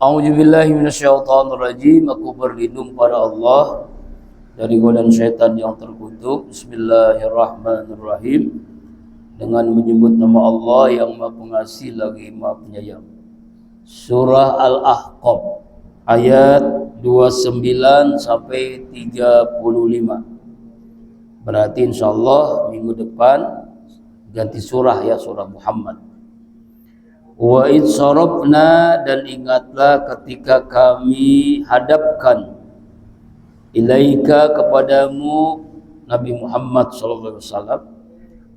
A'udzubillahi minasyaitonirrajim. Aku berlindung pada Allah dari godaan syaitan yang terkutuk. Bismillahirrahmanirrahim. Dengan menyebut nama Allah yang Maha Pengasih lagi Maha Penyayang. Surah Al-Ahqaf ayat 29 sampai 35. Berarti insyaallah minggu depan ganti surah ya, surah Muhammad. Wa id sarafna, dan ingatlah ketika kami hadapkan ilaika, kepadamu Nabi Muhammad SAW,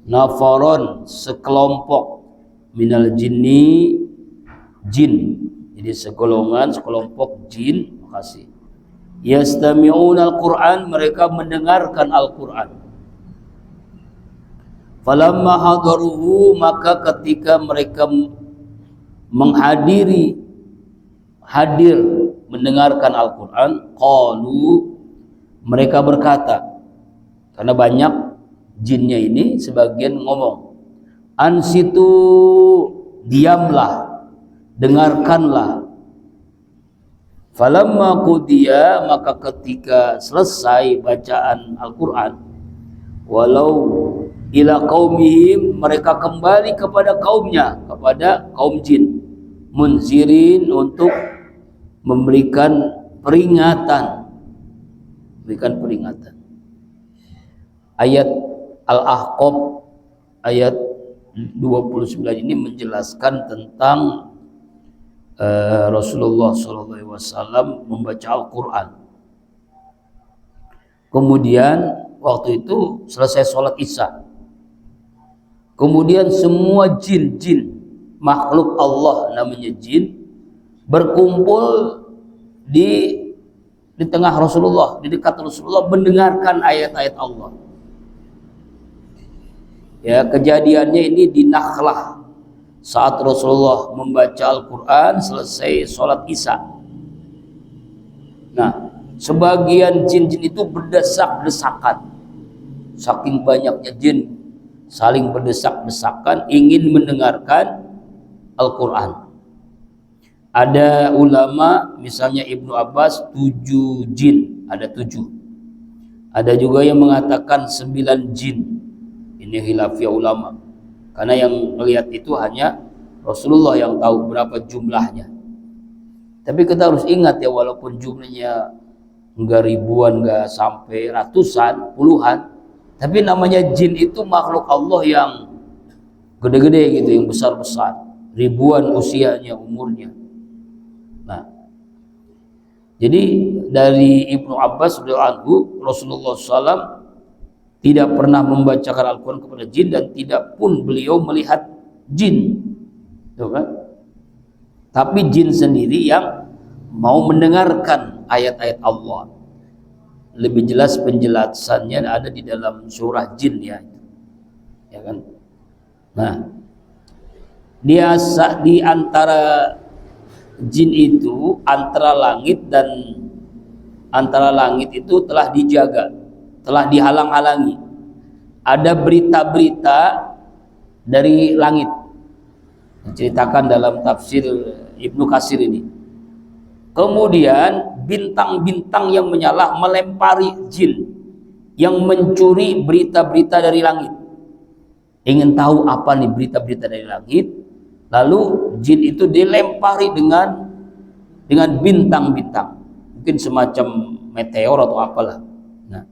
nafaron, sekelompok, minal jinni, jin, jadi sekelompok jin. Makasih. Yastami'una al-Quran, mereka mendengarkan Al-Quran. Falamma hadaruhu, maka ketika mereka hadir mendengarkan Al-Quran, qalu, mereka berkata, karena banyak jinnya ini, sebagian ngomong, ansitu, diamlah, dengarkanlah. Falamma qudiya, maka ketika selesai bacaan Al-Quran, walau ila qaumihim, mereka kembali kepada kaumnya, kepada kaum jin, munzirin, untuk memberikan peringatan. Ayat Al-Ahqaf ayat 29 ini menjelaskan tentang Rasulullah SAW membaca Al-Quran. Kemudian waktu itu selesai sholat Isya, kemudian semua jin-jin, makhluk Allah namanya jin, berkumpul di tengah Rasulullah, di dekat Rasulullah, mendengarkan ayat-ayat Allah. Ya, kejadiannya ini di Nakhlah, saat Rasulullah membaca Al-Quran selesai sholat Isya. Nah, sebagian jin-jin itu berdesak-desakan, saking banyaknya jin saling berdesak-desakan ingin mendengarkan Al-Quran. Ada ulama, misalnya Ibnu Abbas, 7 jin, ada 7. Ada juga yang mengatakan 9 jin. Ini khilafiyah ulama, karena yang melihat itu hanya Rasulullah yang tahu berapa jumlahnya. Tapi kita harus ingat ya, walaupun jumlahnya enggak ribuan, enggak sampai ratusan, puluhan, tapi namanya jin itu makhluk Allah yang gede-gede gitu, yang besar-besar, ribuan usianya, umurnya. Nah, jadi dari Ibnu Abbas radhiyallahu anhu, Rasulullah SAW tidak pernah membacakan Al-Quran kepada jin, dan tidak pun beliau melihat jin, tuh kan? Tapi jin sendiri yang mau mendengarkan ayat-ayat Allah. Lebih jelas penjelasannya ada di dalam surah Jin ya kan. Nah, di antara jin itu, antara langit itu telah dijaga, telah dihalang-halangi. Ada berita-berita dari langit, diceritakan dalam tafsir Ibnu Katsir ini. Kemudian bintang-bintang yang menyala melempari jin yang mencuri berita-berita dari langit. Ingin tahu apa nih berita-berita dari langit, lalu jin itu dilempari dengan bintang-bintang, mungkin semacam meteor atau apalah. Nah,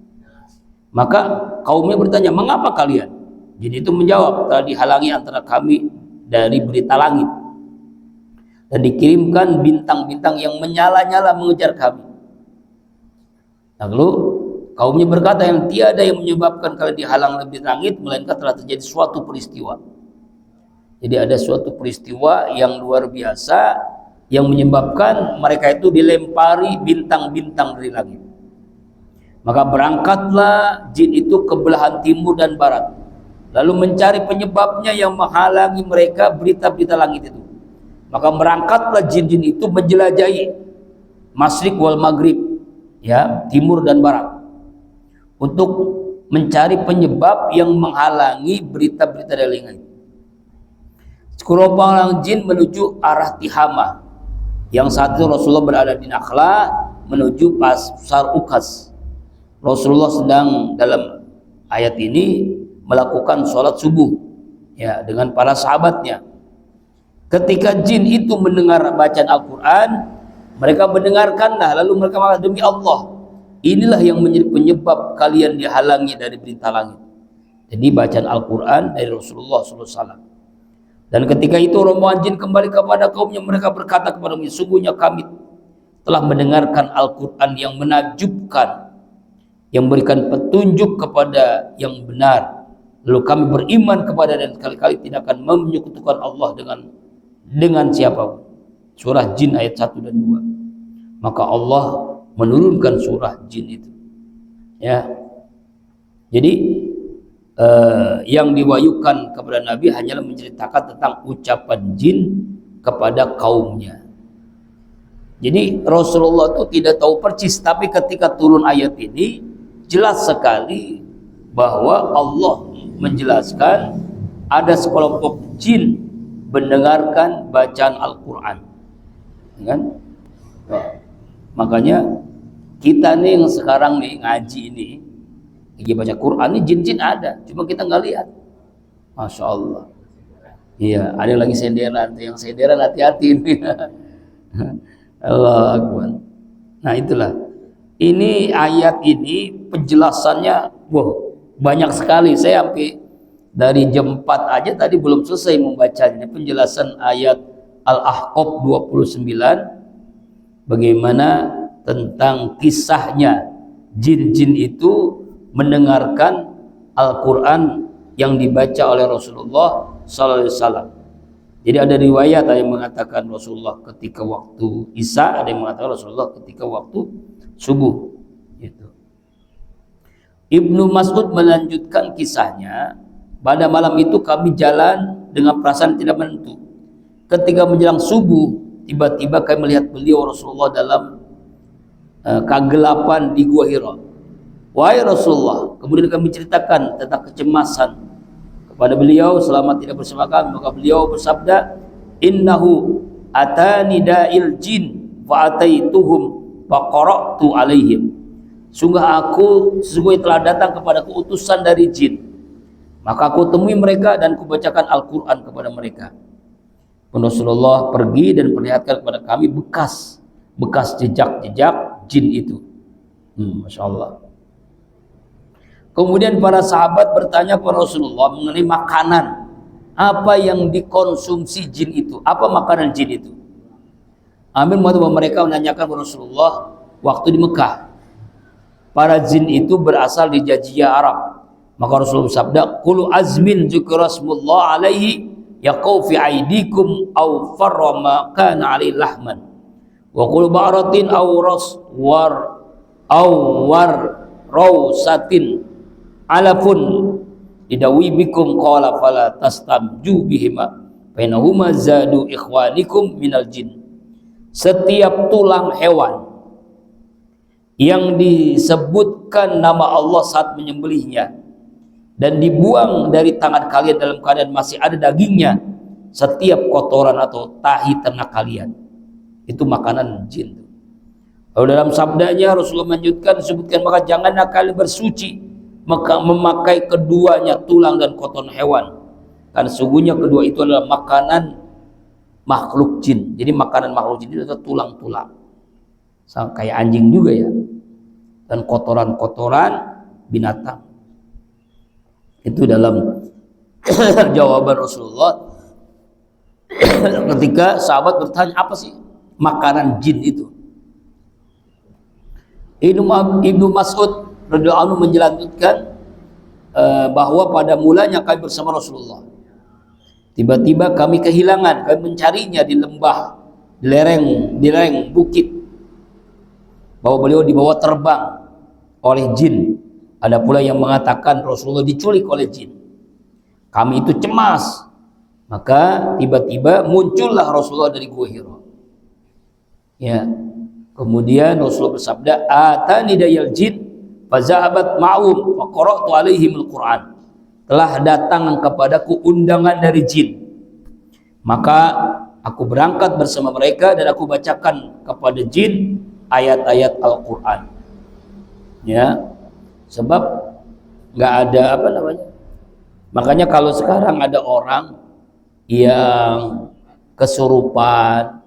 maka kaumnya bertanya, mengapa kalian? Jin itu menjawab, telah dihalangi antara kami dari berita langit, dan dikirimkan bintang-bintang yang menyala-nyala mengejar kami. Lalu kaumnya berkata, yang tiada yang menyebabkan kalian dihalang lebih langit, melainkan telah terjadi suatu peristiwa. Jadi ada suatu peristiwa yang luar biasa yang menyebabkan mereka itu dilempari bintang-bintang dari langit. Maka berangkatlah jin itu ke belahan timur dan barat, lalu mencari penyebabnya yang menghalangi mereka berita-berita langit itu. Maka berangkatlah jin-jin itu menjelajahi masyrik wal maghrib, ya, timur dan barat, untuk mencari penyebab yang menghalangi berita-berita dari langit. Sekelompok orang jin menuju arah Tihamah, Yang satu Rasulullah berada di Nakhla menuju Pasar Ukas. Rasulullah sedang dalam ayat ini melakukan sholat subuh ya dengan para sahabatnya. Ketika jin itu mendengar bacaan Al-Quran, mereka mendengarkanlah, lalu mereka mengatakan, demi Allah, inilah yang menjadi penyebab kalian dihalangi dari perintah langit. Jadi bacaan Al-Quran dari Rasulullah SAW. Dan ketika itu rombongan jin kembali kepada kaumnya, mereka berkata kepada mereka, sungguhnya kami telah mendengarkan Al-Quran yang menakjubkan, yang memberikan petunjuk kepada yang benar. Lalu kami beriman kepada dan sekali-kali tidak akan menyekutukan Allah dengan siapapun. Surah Jin ayat 1 dan 2. Maka Allah menurunkan surah Jin itu. Ya. Jadi yang diwahyukan kepada Nabi hanyalah menceritakan tentang ucapan jin kepada kaumnya. Jadi Rasulullah itu tidak tahu persis, tapi ketika turun ayat ini jelas sekali bahwa Allah menjelaskan ada sekelompok jin mendengarkan bacaan Al-Quran, kan? Makanya kita nih yang sekarang nih ngaji ini, lagi baca Quran ini jin-jin ada, cuma kita nggak lihat. Masya Allah. Iya, ada lagi senderan, yang senderan hati-hati ini. Allah Akbar. Nah itulah. Ini ayat ini penjelasannya, banyak sekali. Saya sampai dari jam 4 aja tadi belum selesai membacanya. Penjelasan ayat Al-Ahqaf 29, bagaimana tentang kisahnya jin-jin itu mendengarkan Al-Quran yang dibaca oleh Rasulullah SAW. Jadi ada riwayat, ada yang mengatakan Rasulullah ketika waktu Isya, ada yang mengatakan Rasulullah ketika waktu subuh. Gitu. Ibnu Mas'ud melanjutkan kisahnya, pada malam itu kami jalan dengan perasaan tidak menentu. Ketika menjelang subuh, tiba-tiba kami melihat beliau Rasulullah dalam kegelapan di Gua Hira. Wahai Rasulullah, kemudian kami ceritakan tentang kecemasan kepada beliau selama tidak bersama kami. Maka beliau bersabda, innahu atani da'il jin fa ataituhum fa qara'tu alaihim. Sesungguhnya telah datang kepada utusan dari jin, maka aku temui mereka dan kubacakan Al-Quran kepada mereka. Rasulullah pergi dan perlihatkan kepada kami bekas jejak-jejak jin itu. Masya Allah. Kemudian para sahabat bertanya kepada Rasulullah mengenai makanan, apa yang dikonsumsi jin itu, apa makanan jin itu. Amir mereka menanyakan kepada Rasulullah waktu di Mekah. Para jin itu berasal di Jazirah Arab. Maka Rasulullah bersabda, "Qulu azmin dzikrasmullah alaihi yaqau fi aidikum aw farrama kana alaihi lahman. Wa qulu ba'ratin aw war rawsatin alafun idawi bikum qala fala tastamju bihima bainahuma zadu ikhwanikum minal jin." Setiap tulang hewan yang disebutkan nama Allah saat menyembelihnya dan dibuang dari tangan kalian dalam keadaan masih ada dagingnya, setiap kotoran atau tahi ternak kalian, itu makanan jin. Lalu dalam sabdanya Rasulullah melanjutkan, disebutkan, maka janganlah kalian bersuci maka memakai keduanya, tulang dan kotoran hewan, karena sesungguhnya kedua itu adalah makanan makhluk jin. Jadi makanan makhluk jin itu adalah tulang-tulang, sama kayak anjing juga ya, dan kotoran-kotoran binatang. Itu dalam jawaban Rasulullah ketika sahabat bertanya, apa sih makanan jin itu? Ibnu Mas'ud radhiyallahu anhu menjelaskan bahwa pada mulanya kami bersama Rasulullah, tiba-tiba kami kehilangan, kami mencarinya di lembah, di lereng bukit, bahwa beliau dibawa terbang oleh jin. Ada pula yang mengatakan Rasulullah diculik oleh jin. Kami itu cemas, maka tiba-tiba muncullah Rasulullah dari Gua Hira. Ya, kemudian Rasulullah bersabda, atani dayal jin fazahabat ma'um wa qara'tu alaihim al-Quran. Telah datang kepadaku undangan dari jin, maka Aku berangkat bersama mereka dan aku bacakan kepada jin ayat-ayat Al-Quran. Ya, sebab nggak ada apa namanya. Makanya kalau sekarang ada orang yang kesurupan,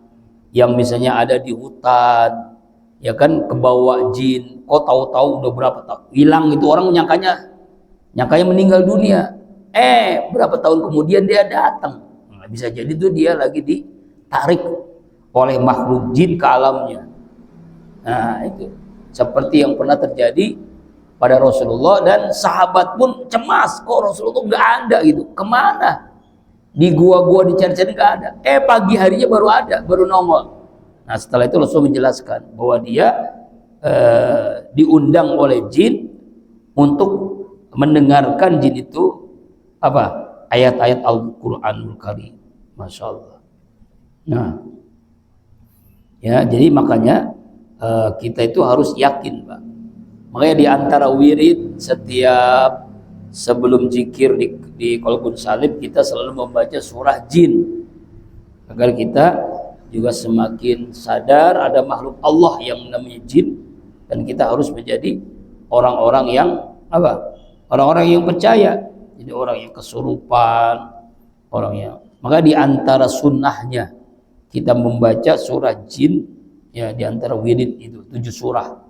yang misalnya ada di hutan, ya kan, kebawa jin, kok tahu-tahu udah berapa tahun hilang, itu orang nyangkanya meninggal dunia. Berapa tahun kemudian dia datang. Nah, bisa jadi tuh dia lagi ditarik oleh makhluk jin ke alamnya. Nah, itu seperti yang pernah terjadi pada Rasulullah, dan sahabat pun cemas, kok Rasulullah nggak ada gitu, kemana? Di gua-gua dicari-cari nggak ada. Pagi harinya baru ada, baru nongol. Nah, setelah itu Rasul menjelaskan bahwa dia diundang oleh jin untuk mendengarkan jin itu apa? Ayat-ayat Al-Qur'anul Karim. Masya Allah. Nah, ya, jadi makanya kita itu harus yakin, Pak. Makanya di antara wirid setiap sebelum zikir di Qalbun Salim, kita selalu membaca surah jin agar kita juga semakin sadar ada makhluk Allah yang namanya jin, dan kita harus menjadi orang-orang yang apa? Orang-orang yang percaya. Jadi orang yang kesurupan, orang yang, maka di antara sunnahnya kita membaca surah jin, ya, di antara wirid itu 7 surah.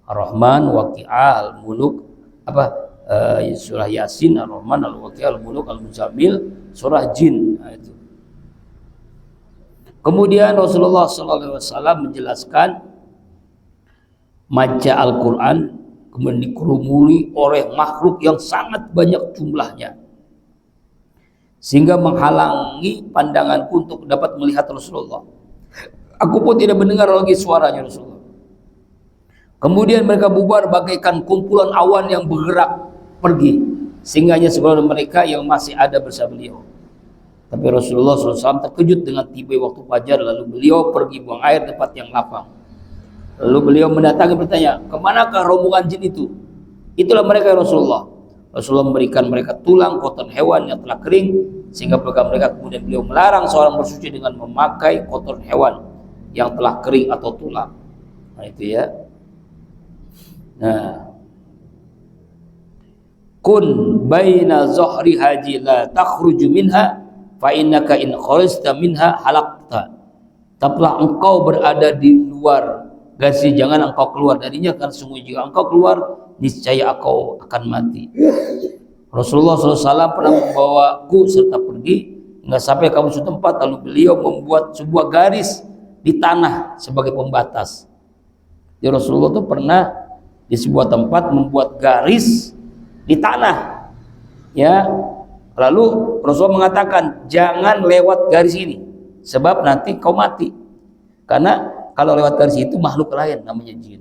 Ar-Rahman, Waqi'ah, Al-Muluk, surah Yasin, Ar-Rahman, Al-Waqi'ah, Al-Muluk, Al-Muzammil, surah jin. Nah, itu. Kemudian Rasulullah SAW menjelaskan maca Al-Quran kemudian dikerumuni oleh makhluk yang sangat banyak jumlahnya, sehingga menghalangi pandanganku untuk dapat melihat Rasulullah. Aku pun tidak mendengar lagi suaranya Rasulullah. Kemudian mereka bubar bagaikan kumpulan awan yang bergerak pergi, sehingga hanya sebagian mereka yang masih ada bersama beliau. Tapi Rasulullah SAW terkejut dengan tiba waktu fajar, lalu beliau pergi buang air tempat yang lapang. Lalu beliau mendatangi bertanya, kemanakah rombongan jin itu? Itulah mereka, Rasulullah. Rasulullah memberikan mereka tulang kotoran hewan yang telah kering, sehingga mereka kemudian beliau melarang seorang bersuci dengan memakai kotoran hewan yang telah kering atau tulang. Nah, itu ya. Nah, kun baina zuhri haji la takhruju minha fa innaka in kharajta minha halaqta. Tetaplah engkau berada di luar gazi, jangan engkau keluar darinya, karena sungguh jika engkau keluar niscaya engkau akan mati. Rasulullah SAW pernah membawaku serta pergi hingga sampai kamu suatu tempat, lalu beliau membuat sebuah garis di tanah sebagai pembatas. Jadi Rasulullah itu pernah di sebuah tempat membuat garis di tanah, ya. Lalu Rasulullah mengatakan, jangan lewat garis ini, sebab nanti kau mati. Karena kalau lewat garis itu makhluk lain namanya jin.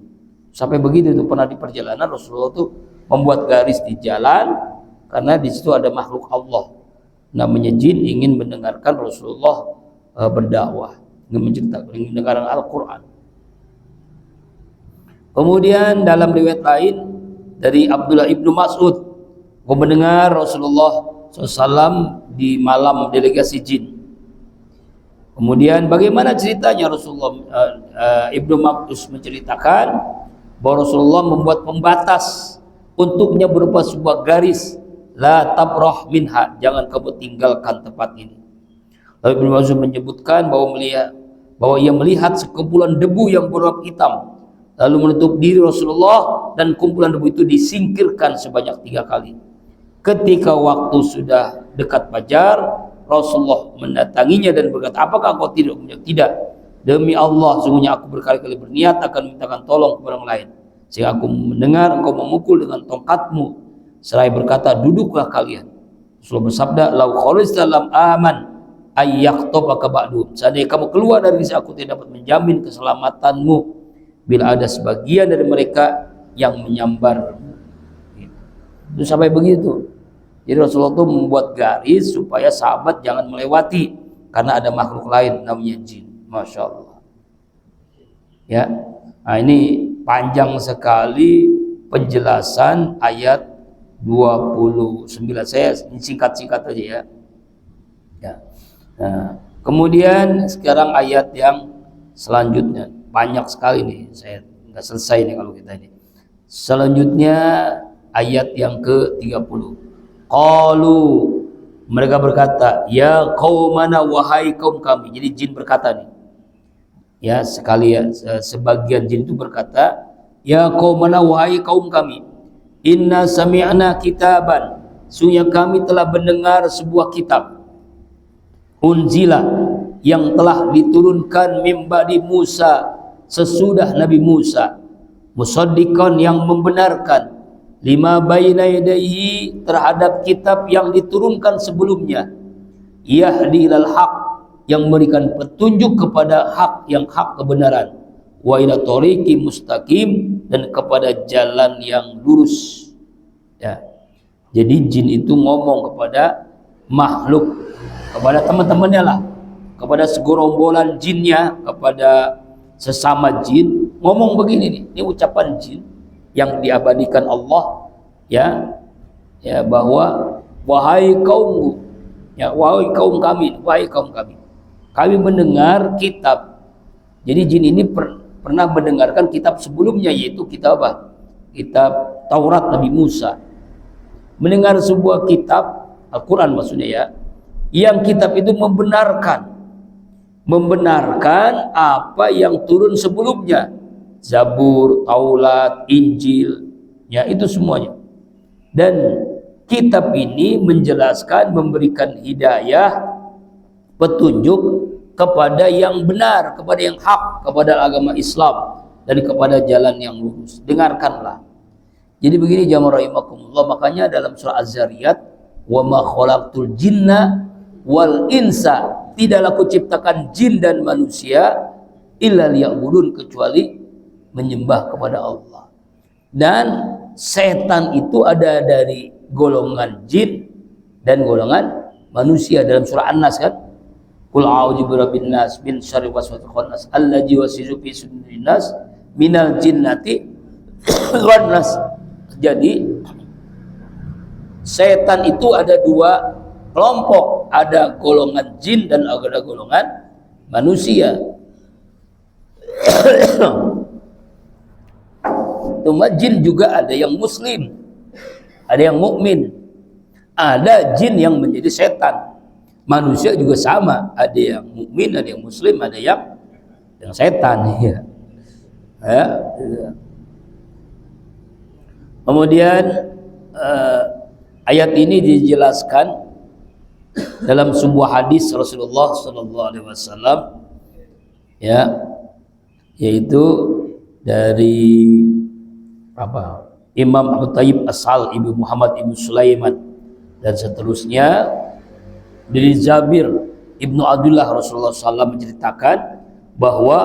Sampai begitu itu pernah di perjalanan Rasulullah itu membuat garis di jalan, karena di situ ada makhluk Allah namanya jin, ingin mendengarkan Rasulullah berdakwah, ingin mendengarkan Al-Quran. Kemudian dalam riwayat lain dari Abdullah ibnu Mas'ud, aku mendengar Rasulullah SAW di malam delegasi jin. Kemudian bagaimana ceritanya Rasulullah? Ibnu Mas'ud menceritakan bahwa Rasulullah membuat pembatas untuknya berupa sebuah garis, la tabrah minha, jangan kamu tinggalkan tempat ini. Lalu Ibnu Mas'ud menyebutkan bahwa ia melihat sekumpulan debu yang berwarna hitam lalu menutup diri Rasulullah, dan kumpulan debu itu disingkirkan sebanyak 3 kali. Ketika waktu sudah dekat fajar, Rasulullah mendatanginya dan berkata, apakah engkau tidak? Tidak, demi Allah sungguhnya aku berkali-kali berniat akan memintakan tolong kepada orang lain, sehingga aku mendengar engkau memukul dengan tongkatmu. Seraya berkata, duduklah kalian. Rasulullah bersabda, lau kharajta lam aman ayyaqtabaka ba'du. Seandainya kamu keluar dari sini, aku tidak dapat menjamin keselamatanmu bila ada sebagian dari mereka yang menyambar. Itu sampai begitu. Jadi Rasulullah itu membuat garis supaya sahabat jangan melewati, karena ada makhluk lain namanya jin. Masya Allah. Ya, nah ini panjang sekali penjelasan ayat 29. Saya singkat-singkat aja ya. Ya. Nah, Kemudian sekarang ayat yang selanjutnya, banyak sekali nih, saya nggak selesai nih kalau kita ini. Selanjutnya ayat yang ke-30. Qalu, mereka berkata, ya qaumana, wahai kaum kami. Jadi jin berkata nih. Ya, sekalian sebagian jin itu berkata, ya qaumana, wahai kaum kami. Inna sami'na kitaban, sungguh kami telah mendengar sebuah kitab. Unzila, yang telah diturunkan mimbadi Musa, sesudah Nabi Musa. Musaddiqan, yang membenarkan, lima baina yadayhi, terhadap kitab yang diturunkan sebelumnya. Yahdi ilal haq, yang memberikan petunjuk kepada hak, yang hak kebenaran. Wa ila tariqi mustaqim, dan kepada jalan yang lurus. Ya. Jadi jin itu ngomong kepada makhluk, kepada teman-temannya lah, kepada segorombolan jinnya, kepada sesama jin, ngomong begini nih. Ini ucapan jin yang diabadikan Allah, ya, ya, bahwa wahai kaumku, ya, wahai kaum kami, wahai kaum kami, kami mendengar kitab. Jadi jin ini pernah mendengarkan kitab sebelumnya, yaitu kitab apa? Kitab Taurat Nabi Musa. Mendengar sebuah kitab Al-Quran maksudnya, ya, yang kitab itu membenarkan apa yang turun sebelumnya, Zabur, Taurat, Injil, ya, itu semuanya. Dan kitab ini menjelaskan, memberikan hidayah, petunjuk kepada yang benar, kepada yang hak, kepada agama Islam, dan kepada jalan yang lurus. Dengarkanlah. Jadi begini jamaah rahimakumullah, makanya dalam surah Az-Zariyat, wa ma khalaqtul jinna wal insa, tidaklah kuciptakan jin dan manusia illa liya'budun, kecuali menyembah kepada Allah. Dan setan itu ada dari golongan jin dan golongan manusia. Dalam surah An-Nas kan, qul a'udzu birabbin nas min syarri waswasil khannas allazi yuwaswisu fi sudurin nas minal jinnati wan nas. Jadi setan itu ada dua kelompok, ada golongan jin dan ada golongan manusia. Cuma jin juga ada yang muslim, ada yang mukmin, ada jin yang menjadi setan. Manusia juga sama, ada yang mukmin, ada yang muslim, ada yang setan, ya. Ya. Kemudian ayat ini dijelaskan dalam sebuah hadis Rasulullah sallallahu alaihi wasallam, ya, yaitu dari apa? Imam Abu Tayyib As-Sal Ibnu Muhammad Ibnu Sulaiman dan seterusnya. Dari Jabir Ibnu Abdullah, Rasulullah SAW menceritakan bahwa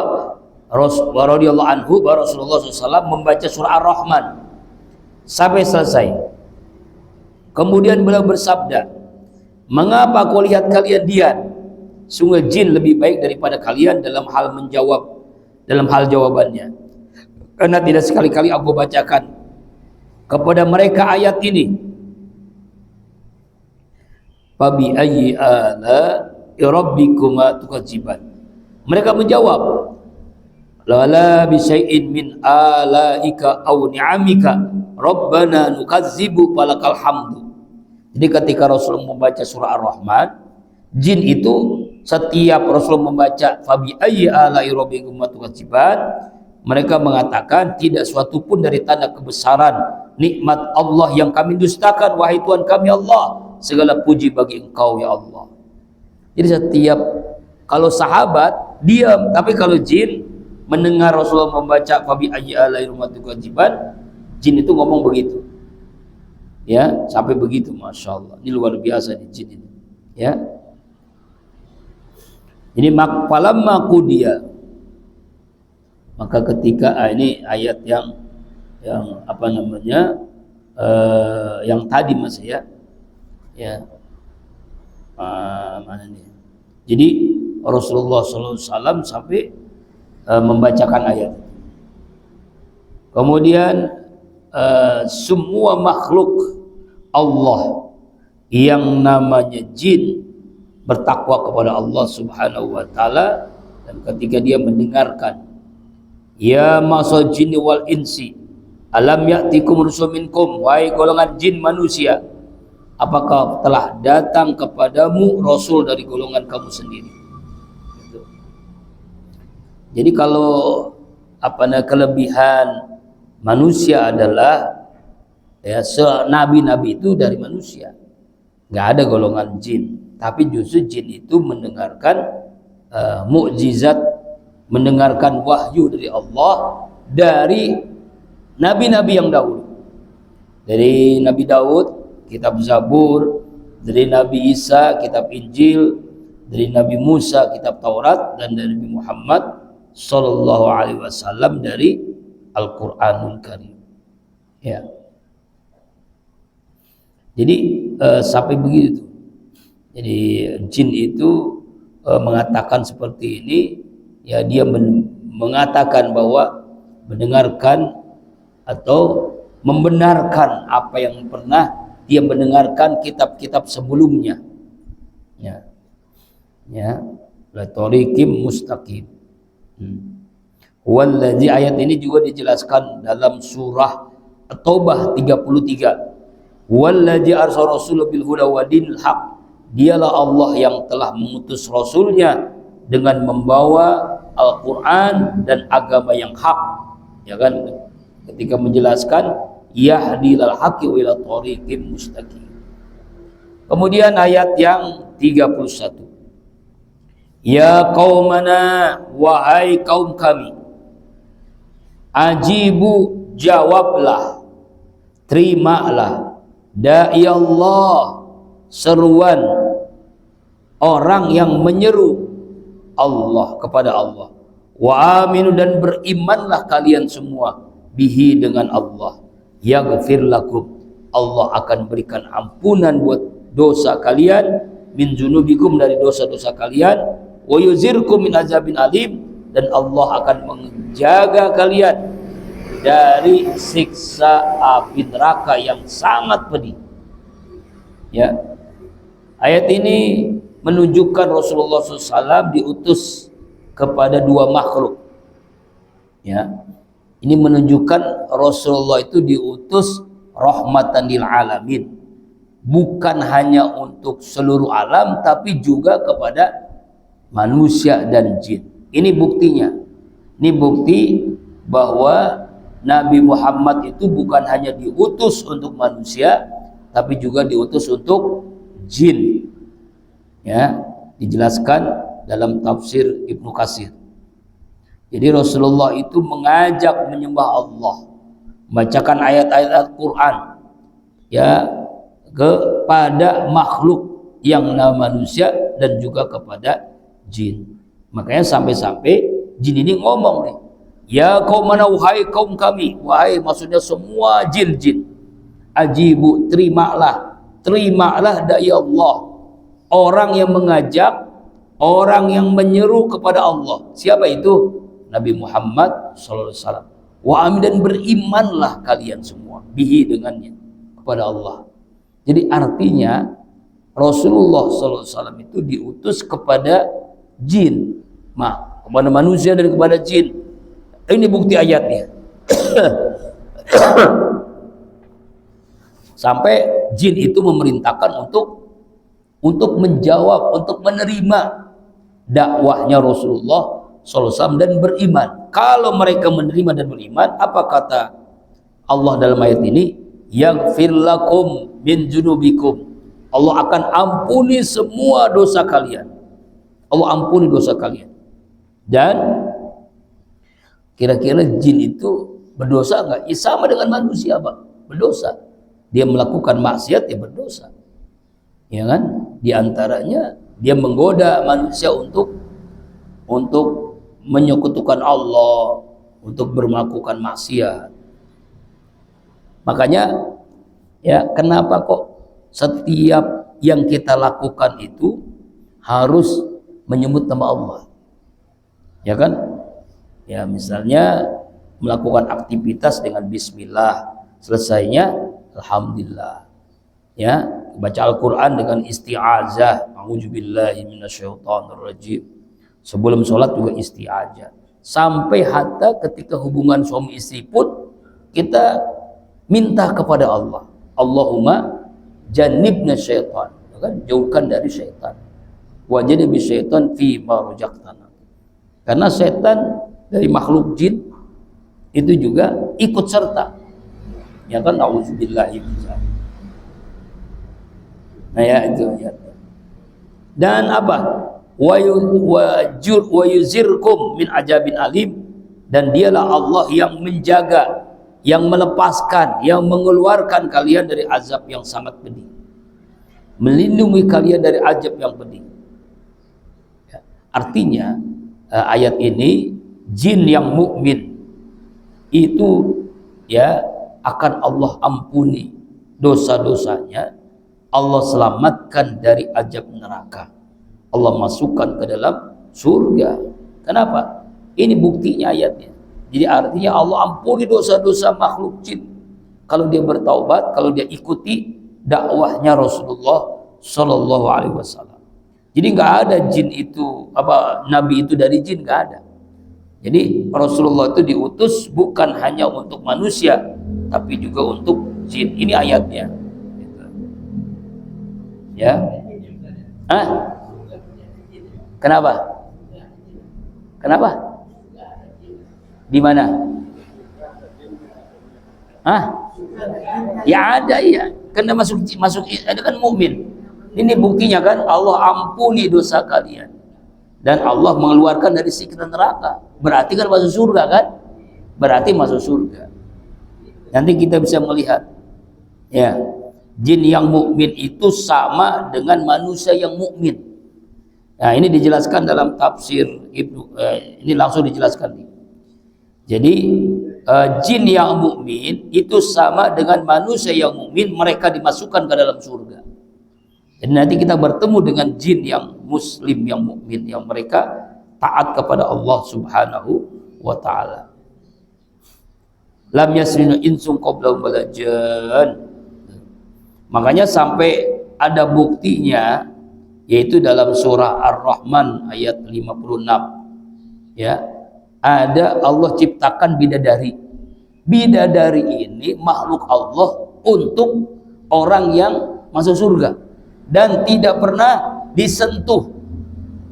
radhiyallahu anhu, bahwa Rasulullah SAW membaca surah Ar-Rahman sampai selesai. Kemudian beliau bersabda, mengapa kau lihat kalian diam? Sungguh jin lebih baik daripada kalian dalam hal menjawab, dalam hal jawabannya. Karena tidak sekali-kali aku bacakan kepada mereka ayat ini. Fabi ayyi ala rabbikuma tukadziban. Mereka menjawab, lala bi syai'in min alaika aw ni'amika rabbana nukadzibu falakal hamdu. Jadi ketika Rasulullah membaca surah Ar-Rahman, jin itu setiap Rasulullah membaca fabi ayyi ala rabbikuma tukadziban, mereka mengatakan tidak suatu pun dari tanda kebesaran nikmat Allah yang kami dustakan, wahai Tuhan kami Allah. Segala puji bagi Engkau ya Allah. Jadi setiap, kalau sahabat diam, tapi kalau jin mendengar Rasulullah membaca fabi ayyi ala rabbikuma tukadziban, jin itu ngomong begitu, ya, sampai begitu. Masya Allah, ini luar biasa nih jin ini, ya. Ini falamma qudiya, maka ketika ini ayat yang apa namanya, yang tadi mas, ya, mana nih? Jadi Rasulullah SAW sampai membacakan ayat. Kemudian semua makhluk Allah yang namanya jin bertakwa kepada Allah Subhanahu wa taala, dan ketika dia mendengarkan, ya masal jinni wal insi alam ya'tikum rusul minkum, wahai golongan jin manusia, apakah telah datang kepadamu rasul dari golongan kamu sendiri. Jadi kalau kelebihan manusia adalah ya, nabi-nabi itu dari manusia, nggak ada golongan jin. Tapi justru jin itu mendengarkan mukjizat, mendengarkan wahyu dari Allah dari nabi-nabi yang dahulu. Dari Nabi Daud, kitab Zabur; dari Nabi Isa, kitab Injil; dari Nabi Musa, kitab Taurat; dan dari Nabi Muhammad sallallahu alaihi wasallam dari Al-Qur'anul Karim. Ya. Jadi sampai begitu. Jadi jin itu mengatakan seperti ini, ya, dia mengatakan bahwa mendengarkan atau membenarkan apa yang pernah dia mendengarkan kitab-kitab sebelumnya. Ya. Ya, la tariqim mustaqim. Wallazi, ayat ini juga dijelaskan dalam surah At-Taubah 33. Wallazi arsala rasulahu bil huda wa dinil haq. Dialah Allah yang telah mengutus rasulnya dengan membawa Al-Quran dan agama yang hak. Ya kan? Ketika menjelaskan yahdi lal haqqi wa ila thoriqim mustaqim. Kemudian ayat yang 31. Ya qaumana, wahai kaum kami, ajibu, jawablah, terimalah da'i Allah, seruan orang yang menyeru Allah, kepada Allah. Wa aminu, dan berimanlah kalian semua bihi, dengan Allah. Yaghfir lakum, Allah akan berikan ampunan buat dosa kalian, min junubikum, dari dosa-dosa kalian, wa yuzirkum min azabin alim, dan Allah akan menjaga kalian dari siksa api neraka yang sangat pedih. Ya, ayat ini menunjukkan Rasulullah SAW diutus kepada dua makhluk. Ya, ini menunjukkan Rasulullah itu diutus rahmatan lil alamin, bukan hanya untuk seluruh alam, tapi juga kepada manusia dan jin. Ini buktinya. Ini bukti bahwa Nabi Muhammad itu bukan hanya diutus untuk manusia, tapi juga diutus untuk jin. Ya, dijelaskan dalam tafsir Ibnu Katsir. Jadi Rasulullah itu mengajak menyembah Allah, membacakan ayat-ayat Al-Quran, ya, kepada makhluk yang nama manusia dan juga kepada jin. Makanya sampai-sampai jin ini ngomong nih, ya qaumana, wahai kaum kami, wahai maksudnya semua jin-jin, ajibu, terimalah da'i Allah, orang yang mengajak, orang yang menyeru kepada Allah. Siapa itu? Nabi Muhammad SAW. Wa amin, dan berimanlah kalian semua bihi, dengannya, kepada Allah. Jadi artinya Rasulullah SAW itu diutus kepada jin, kepada manusia dan kepada jin. Ini bukti ayatnya. Sampai jin itu memerintahkan untuk menjawab, untuk menerima dakwahnya Rasulullah SAW dan beriman. Kalau mereka menerima dan beriman, apa kata Allah dalam ayat ini? Yaghfir lakum min junubikum, Allah akan ampuni semua dosa kalian. Allah ampuni dosa kalian. Dan kira-kira jin itu berdosa enggak? Ya, sama dengan manusia, Pak, berdosa. Dia melakukan maksiat, ya berdosa. Ya kan? Di antaranya dia menggoda manusia untuk menyekutukan Allah, untuk melakukan maksiat. Makanya ya, kenapa kok setiap yang kita lakukan itu harus menyebut nama Allah? Ya kan? Ya, misalnya melakukan aktivitas dengan bismillah, selesainya alhamdulillah. Ya, baca Al-Quran dengan isti'azah, a'udzubillahi minasyaitonirrajim. Sebelum sholat juga isti'azah. Sampai hatta ketika hubungan suami istri pun kita minta kepada Allah, Allahumma jannibna syaitan, kan? Jauhkan dari syaitan. Wajanibi syaitan fi ma razaqtana. Karena setan dari makhluk jin itu juga ikut serta. Ya kan, auzubillahi min dzalik. Nah ya itu ya. Dan apa? Wa yuzirkum min ajabin alim, dan dialah Allah yang menjaga, yang melepaskan, yang mengeluarkan kalian dari azab yang sangat pedih, melindungi kalian dari azab yang pedih. Ya. Artinya ayat ini jin yang mukmin itu ya akan Allah ampuni dosa-dosanya, Allah selamatkan dari azab neraka, Allah masukkan ke dalam surga. Kenapa? Ini buktinya ayatnya. Jadi artinya Allah ampuni dosa-dosa makhluk jin kalau dia bertaubat, kalau dia ikuti dakwahnya Rasulullah Shallallahu Alaihi Wasallam. Jadi nggak ada jin itu nabi itu dari jin, nggak ada. Jadi Rasulullah itu diutus bukan hanya untuk manusia, tapi juga untuk jin. Ini ayatnya. Ya. Kenapa? Kenapa? Di mana? Ya ada ya. Karena masuk ada kan mukmin. Ini buktinya kan Allah ampuni dosa kalian dan Allah mengeluarkan dari siksa neraka. Berarti kan masuk surga kan? Berarti masuk surga. Nanti kita bisa melihat ya, jin yang mukmin itu sama dengan manusia yang mukmin. Nah, ini dijelaskan dalam tafsir Ibnu, ini langsung dijelaskan. Jadi jin yang mukmin itu sama dengan manusia yang mukmin, mereka dimasukkan ke dalam surga. Jadi nanti kita bertemu dengan jin yang muslim, yang mukmin, yang mereka taat kepada Allah Subhanahu wa taala. Lam yasrinu insum qablahum wala jan. Makanya sampai ada buktinya, yaitu dalam surah Ar-Rahman ayat 56 ya, ada Allah ciptakan bidadari. Bidadari ini makhluk Allah untuk orang yang masuk surga dan tidak pernah disentuh.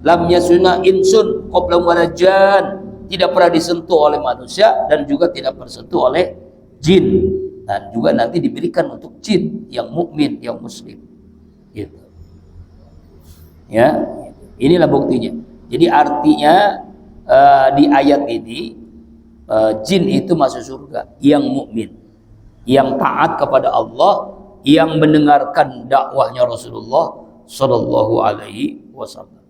Lam yasuna insun qablahum wala jan, tidak pernah disentuh oleh manusia dan juga tidak tersentuh oleh jin, dan juga nanti diberikan untuk jin yang mukmin, yang muslim gitu. Ya, inilah buktinya. Jadi artinya di ayat ini jin itu masuk surga yang mukmin, yang taat kepada Allah, yang mendengarkan dakwahnya Rasulullah Shallallahu Alaihi Wasallam.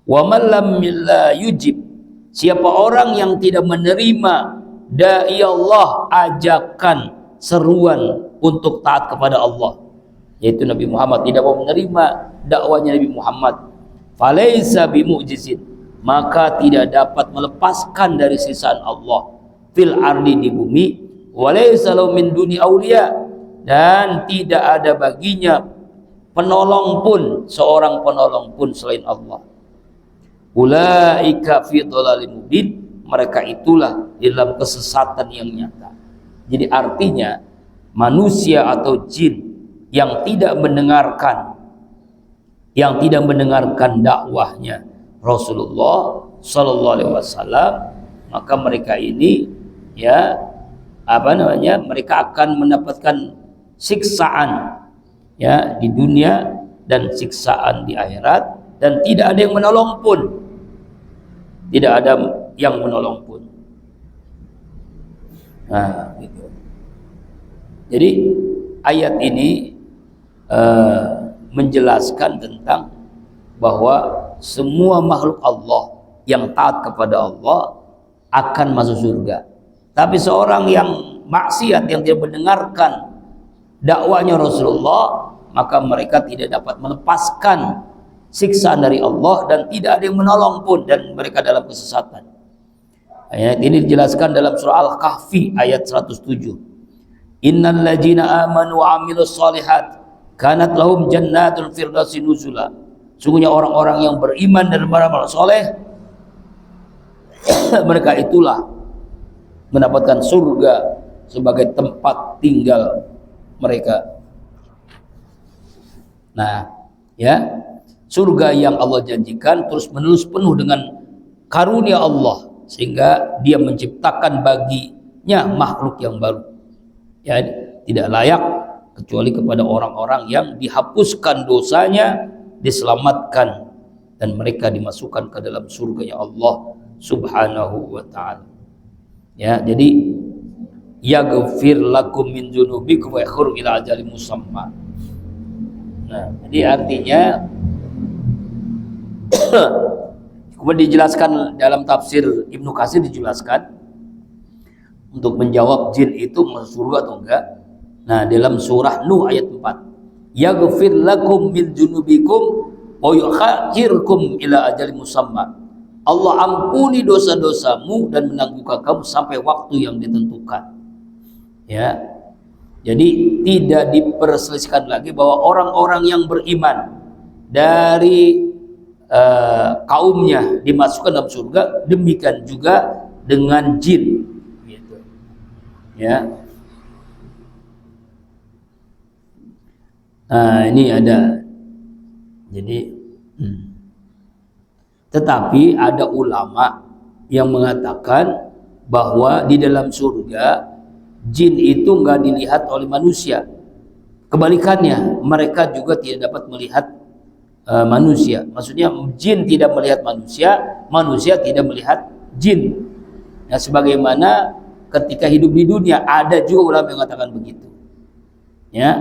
Wa man lam yujib, siapa orang yang tidak menerima dai Allah, ajakan seruan untuk taat kepada Allah, yaitu Nabi Muhammad, tidak mau menerima dakwahnya Nabi Muhammad, falaisa bimu'jizin, maka tidak dapat melepaskan dari sisaan Allah fil ardi, di bumi, walaisa lahu min duni auliya, dan tidak ada baginya penolong pun, seorang penolong pun selain Allah. Ulaika fi dhalalim mubin, mereka itulah dalam kesesatan yang nyata. Jadi artinya manusia atau jin yang tidak mendengarkan dakwahnya Rasulullah Sallallahu Alaihi Wasallam, maka mereka ini ya mereka akan mendapatkan siksaan ya di dunia dan siksaan di akhirat, dan tidak ada yang menolong pun, tidak ada yang menolong pun. Nah, gitu. Jadi ayat ini menjelaskan tentang bahwa semua makhluk Allah yang taat kepada Allah akan masuk surga. Tapi seorang yang maksiat, yang tidak mendengarkan dakwahnya Rasulullah, maka mereka tidak dapat melepaskan siksaan dari Allah dan tidak ada yang menolong pun, dan mereka dalam kesesatan. Ayat ini dijelaskan dalam surah Al-Kahfi ayat 107. Innal ladzina amanu wa amilus solihat Kanat lahum jannatul firdausi nuzula. Sungguhnya orang-orang yang beriman dan beramal soleh, mereka itulah mendapatkan surga sebagai tempat tinggal mereka. Nah, ya, surga yang Allah janjikan terus menerus penuh dengan karunia Allah, sehingga dia menciptakan baginya makhluk yang baru. Ya, tidak layak kecuali kepada orang-orang yang dihapuskan dosanya, diselamatkan, dan mereka dimasukkan ke dalam surganya Allah Subhanahu wa ta'ala. Ya, jadi yaghfir lakum min dzunubikum wa yakhru ila ajalin musamma. Nah, jadi artinya kemudian dijelaskan dalam tafsir Ibnu Katsir, dijelaskan untuk menjawab jin itu masuk surga atau enggak. Nah, dalam surah Nuh ayat 4, yaghfir lakum min dzunubikum wa yu'akhirukum ila ajalin musamma. Allah ampuni dosa-dosamu dan menangguhkan kamu sampai waktu yang ditentukan. Ya, jadi tidak diperselisihkan lagi bahwa orang-orang yang beriman dari kaumnya dimasukkan dalam surga, demikian juga dengan jin, gitu. Ya, nah ini ada, jadi tetapi ada ulama yang mengatakan bahwa di dalam surga jin itu nggak dilihat oleh manusia. Kebalikannya, mereka juga tidak dapat melihat manusia. Maksudnya jin tidak melihat manusia, manusia tidak melihat jin. Nah, sebagaimana ketika hidup di dunia ada juga ulama yang mengatakan begitu. Ya.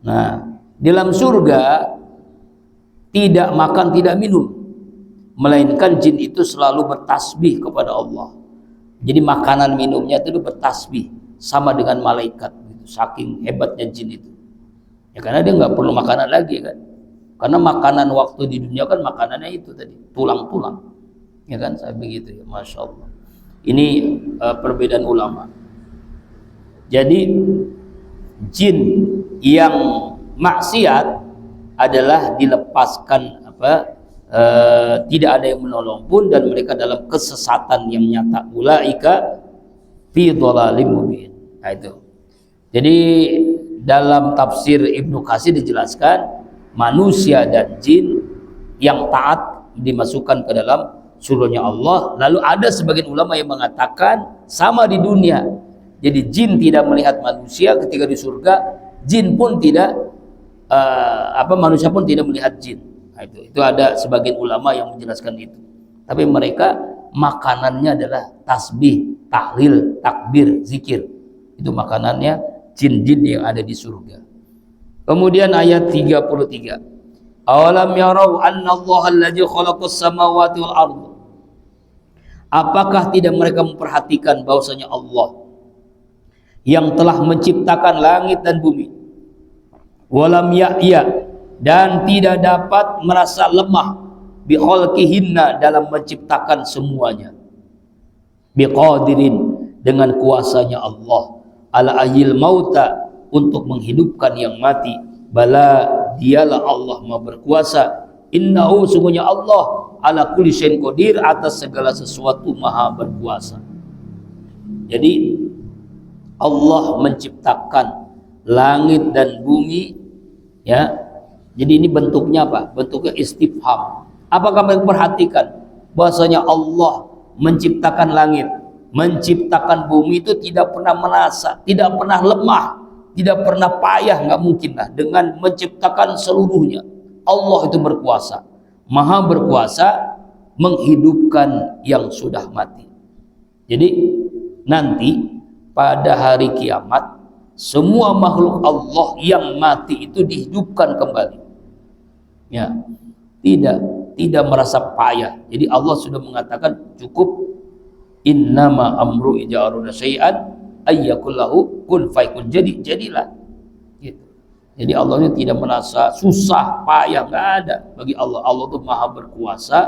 Nah, dalam surga tidak makan, tidak minum, melainkan jin itu selalu bertasbih kepada Allah. Jadi makanan minumnya itu bertasbih, sama dengan malaikat, gitu. Saking hebatnya jin itu. Ya, karena dia nggak perlu makanan lagi kan. Karena makanan waktu di dunia kan makanannya itu tadi, tulang-tulang. Ya kan, saya begitu ya, Masya Allah. Ini perbedaan ulama. Jadi jin yang maksiat adalah dilepaskan tidak ada yang menolong pun, dan mereka dalam kesesatan yang nyata. Ulaika fi dhalalim mubin. Nah, itu. Jadi dalam tafsir Ibnu Katsir dijelaskan manusia dan jin yang taat dimasukkan ke dalam surganya Allah. Lalu ada sebagian ulama yang mengatakan sama di dunia. Jadi jin tidak melihat manusia ketika di surga, jin pun tidak manusia pun tidak melihat jin. Nah, itu ada sebagian ulama yang menjelaskan itu. Tapi mereka makanannya adalah tasbih, tahlil, takbir, zikir. Itu makanannya jin-jin yang ada di surga. Kemudian ayat 33. Awalam yarau anna Allah alladzi khalaqas samawati wal ardh. Apakah tidak mereka memperhatikan bahwasanya Allah yang telah menciptakan langit dan bumi? Walam ya'ya, dan tidak dapat merasa lemah bikhalqihinna, dalam menciptakan semuanya. Biqadirin, dengan kuasanya Allah, ala ahyil mauta, untuk menghidupkan yang mati. Bala, dialah Allah maha berkuasa. Innahu, sungguhnya Allah, ala kulli syai'in qadir, atas segala sesuatu maha berkuasa. Jadi Allah menciptakan langit dan bumi, ya. Jadi ini bentuknya apa? Bentuknya istifham. Apakah mereka perhatikan bahwasanya Allah menciptakan langit, menciptakan bumi itu tidak pernah merasa, tidak pernah lemah, tidak pernah payah, nggak mungkin lah, dengan menciptakan seluruhnya. Allah itu berkuasa, maha berkuasa menghidupkan yang sudah mati. Jadi nanti pada hari kiamat semua makhluk Allah yang mati itu dihidupkan kembali. Ya, tidak merasa payah. Jadi Allah sudah mengatakan cukup, innama amru idza arada syai'an ayyakul lahu kun fayakun, jadilah gitu. Jadi Allah ini tidak merasa susah, payah, nggak ada bagi Allah. Allah itu maha berkuasa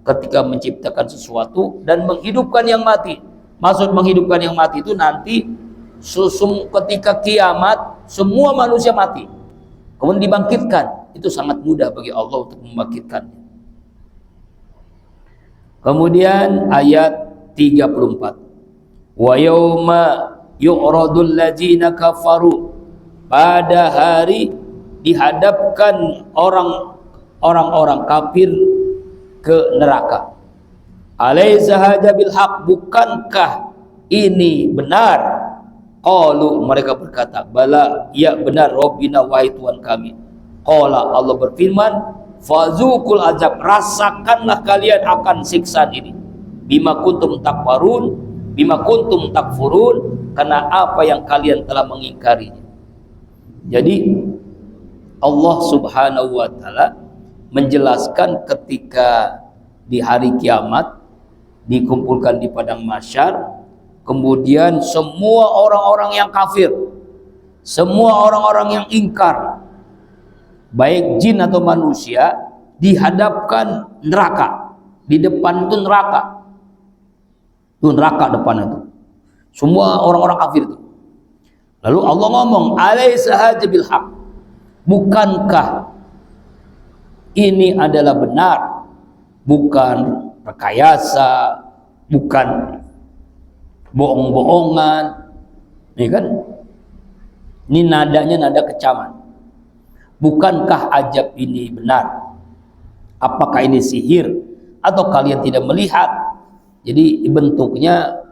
ketika menciptakan sesuatu dan menghidupkan yang mati. Maksud menghidupkan yang mati itu nanti ketika kiamat semua manusia mati. kemudian dibangkitkan, itu sangat mudah bagi Allah untuk membangkitkan. Kemudian ayat 34, wa yauma yu'radul ladzina kafaru, pada hari dihadapkan orang-orang kafir ke neraka. Alaysa hadza bil haq, bukankah ini benar? Qalu, mereka berkata, bala, ya benar, Rabbina, wahai Tuhan kami. Qala, Allah berfirman, fazukul azab, rasakanlah kalian akan siksaan ini. Bima kuntum takfurun, karena apa yang kalian telah mengingkarinya. Jadi Allah Subhanahu wa taala menjelaskan ketika di hari kiamat dikumpulkan di padang mahsyar, kemudian semua orang-orang yang kafir, semua orang-orang yang ingkar, baik jin atau manusia, dihadapkan neraka. Di depan itu neraka. Itu neraka depan itu. Semua orang-orang kafir itu. Lalu Allah ngomong, alaysa hadza bil haq, bukankah ini adalah benar, bukan rekayasa, bukan bohong-bohongan, ya kan? Ini nadanya nada kecaman. Bukankah azab ini benar? Apakah ini sihir atau kalian tidak melihat? Jadi bentuknya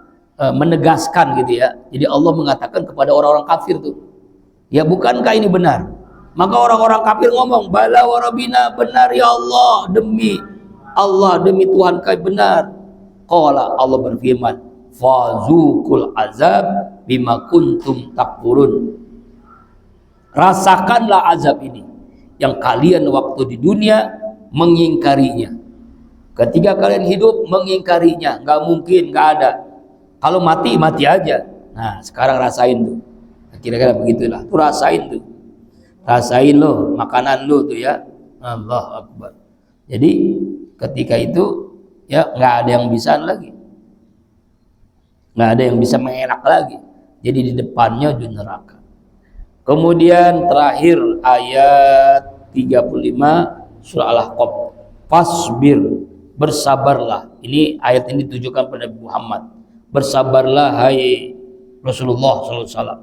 menegaskan gitu ya. Jadi Allah mengatakan kepada orang-orang kafir tuh, ya bukankah ini benar? Maka orang-orang kafir ngomong, bala wa rabbina, benar ya Allah, demi Allah, demi Tuhan kami benar. Qala, Allah berfirman, fazukul azab bima kuntum takfurun, rasakanlah azab ini yang kalian waktu di dunia mengingkarinya. Ketika kalian hidup mengingkarinya, nggak mungkin, nggak ada. Kalau mati, mati aja. Nah sekarang rasain tuh, kira-kira begitulah, tuh rasain tuh, rasain lo makanan lo tuh ya. Allah Akbar. Jadi ketika itu ya nggak ada yang bisa lagi, nggak ada yang bisa mengelak lagi. Jadi di depannya di neraka. Kemudian terakhir ayat 35 surah Al-Ahqaf, fasbir, bersabarlah. Ini ayat ini ditujukan pada Muhammad. Bersabarlah hai Rasulullah SAW.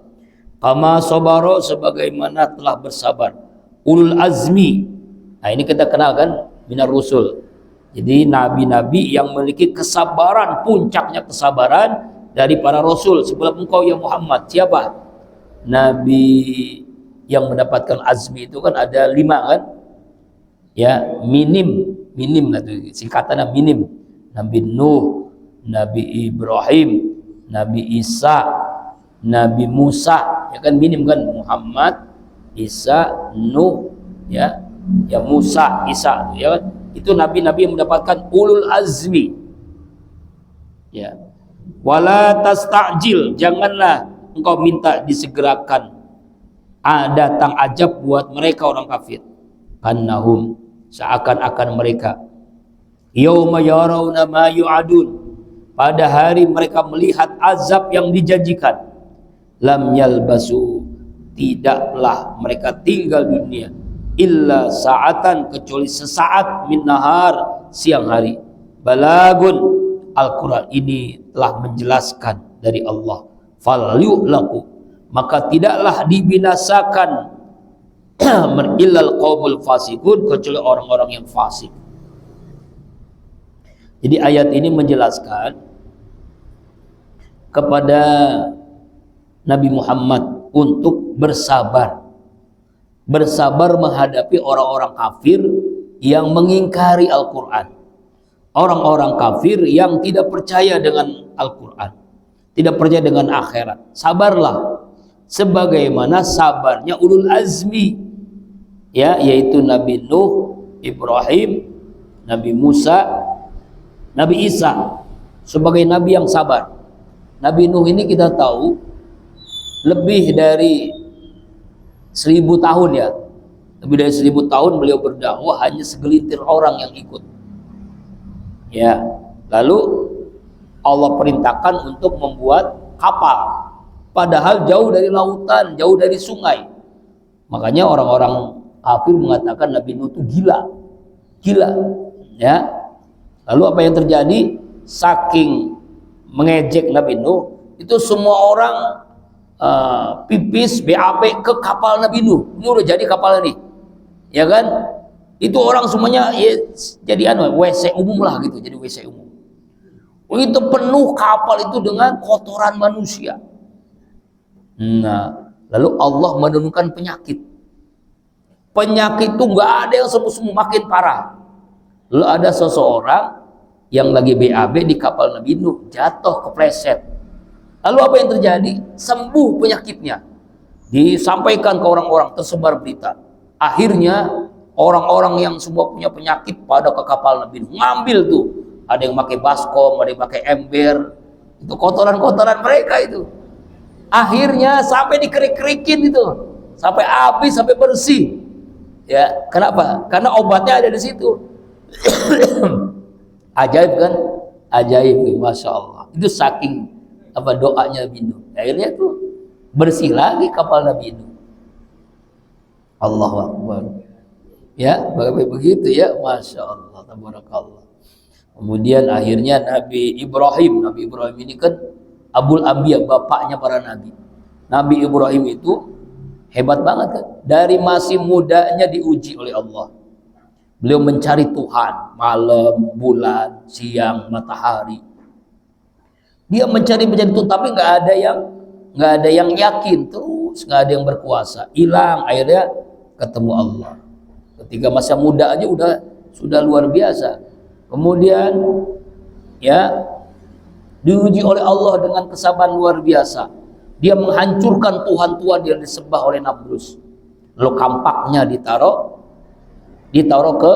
Kama sabaro, sebagaimana telah bersabar ulul azmi. Nah ini kita kenal kan, minar rusul. Jadi nabi-nabi yang memiliki kesabaran, puncaknya kesabaran dari para rasul sebelum engkau ya Muhammad. Siapa? Nabi yang mendapatkan azmi itu kan ada 5 kan? Ya, minim gitu, singkatannya minim. Nabi Nuh, Nabi Ibrahim, Nabi Isa, Nabi Musa, ya kan minim kan? Muhammad, Isa, Nuh, ya Musa, Isa, ya kan? Itu nabi-nabi yang mendapatkan ulul azmi. Ya. Wala tastajil, janganlah engkau minta disegerakan datang ajab buat mereka orang kafir. Annahum, seakan-akan mereka, yauma yarawna ma yu'adun, pada hari mereka melihat azab yang dijanjikan, lam yalbasu, tidaklah mereka tinggal di dunia illa sa'atan, kecuali sesaat, min nahar, siang hari. Balagun, Al-Quran ini telah menjelaskan dari Allah. Fal yu'laku, maka tidaklah dibinasakan illal qaumul fasikun, kecuali orang-orang yang fasik. Jadi ayat ini menjelaskan kepada Nabi Muhammad untuk bersabar menghadapi orang-orang kafir yang mengingkari Al-Quran, orang-orang kafir yang tidak percaya dengan Al-Quran, tidak percaya dengan akhirat. Sabarlah sebagaimana sabarnya ulul azmi, ya, yaitu Nabi Nuh, Ibrahim, Nabi Musa, Nabi Isa, sebagai nabi yang sabar. Nabi Nuh ini kita tahu lebih dari 1000 tahun ya, lebih dari 1000 tahun beliau berdakwah, hanya segelintir orang yang ikut. Ya, lalu Allah perintahkan untuk membuat kapal, padahal jauh dari lautan, jauh dari sungai. Makanya orang-orang kafir mengatakan Nabi Nuh itu gila, ya. Lalu apa yang terjadi? Saking mengejek Nabi Nuh, itu semua orang pipis BAB ke kapal Nabi Nuh. Ini udah jadi kapal ini, ya kan? Itu orang semuanya ya, jadi WC umum lah gitu, jadi WC umum. Itu penuh kapal itu dengan kotoran manusia. Nah, lalu Allah menurunkan penyakit. Penyakit itu nggak ada yang sembuh-sembuh, makin parah. Lalu ada seseorang yang lagi BAB di kapal Nabi Nuh, jatuh kepleset. Lalu apa yang terjadi? Sembuh penyakitnya. Disampaikan ke orang-orang, tersebar berita. Akhirnya orang-orang yang semua punya penyakit pada ke kapal Nabi Nuh, ngambil tuh. Ada yang pakai baskom, ada yang pakai ember. Itu kotoran-kotoran mereka itu. Akhirnya sampai dikerik-kerikin itu. Sampai habis, sampai bersih. Ya, kenapa? Karena obatnya ada di situ. Ajaib kan? Ajaib, Masya Allah. Itu saking doanya Nabi Nuh. Akhirnya tuh bersih lagi kapal Nabi Nuh. Allahu Akbar. Ya, begitu ya, Masya Allah, tabarakallah. Kemudian akhirnya Nabi Ibrahim ini kan Abul Anbiya, bapaknya para nabi. Nabi Ibrahim itu hebat banget kan? Dari masih mudanya diuji oleh Allah. Beliau mencari Tuhan, malam, bulan, siang, matahari. Dia mencari Tuhan, tapi nggak ada yang yakin, terus nggak ada yang berkuasa. Hilang, akhirnya ketemu Allah. Ketika masa muda aja sudah luar biasa. Kemudian ya diuji oleh Allah dengan kesabaran luar biasa. Dia menghancurkan Tuhan-Tuhan yang disembah oleh Namrus. Lalu kampaknya ditaruh ke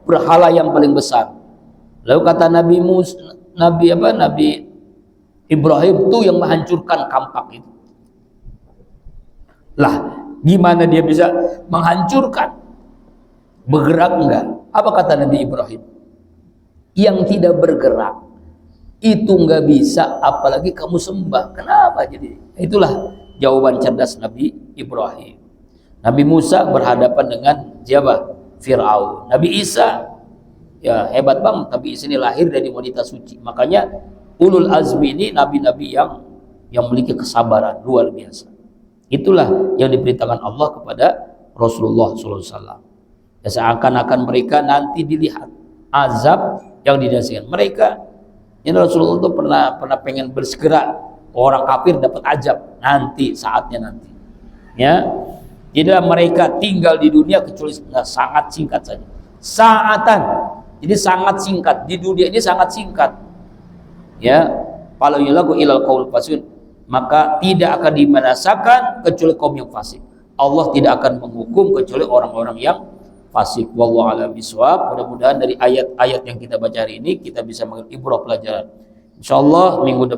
berhala yang paling besar. Lalu kata Nabi Ibrahim itu yang menghancurkan kampak itu. Lah, gimana dia bisa menghancurkan? Bergerak enggak? Apa kata Nabi Ibrahim? Yang tidak bergerak itu enggak bisa, apalagi kamu sembah. Kenapa jadi? Itulah jawaban cerdas Nabi Ibrahim. Nabi Musa berhadapan dengan siapa? Fir'aun. Nabi Isa ya hebat banget. Nabi Isa ini lahir dari wanita suci. Makanya ulul azmi ini nabi-nabi yang memiliki kesabaran luar biasa. Itulah yang diberitakan Allah kepada Rasulullah SAW. Ya, seakan-akan mereka nanti dilihat azab yang didasarkan mereka. Ini Rasulullah itu pernah pengen bersegera orang kafir dapat azab saatnya nanti. Ya, tidak mereka tinggal di dunia kecuali sangat singkat saja. Saatan. Jadi sangat singkat di dunia ini, sangat singkat. Ya, kalau yulaku ilal qaul fasik, maka tidak akan dibinasakan kecuali kaum yang fasik. Allah tidak akan menghukum kecuali orang-orang yang fasik. Wallahu a'lam bishawab. Mudah-mudahan dari ayat-ayat yang kita baca hari ini kita bisa mengambil ibrah pelajaran. Insyaallah minggu depan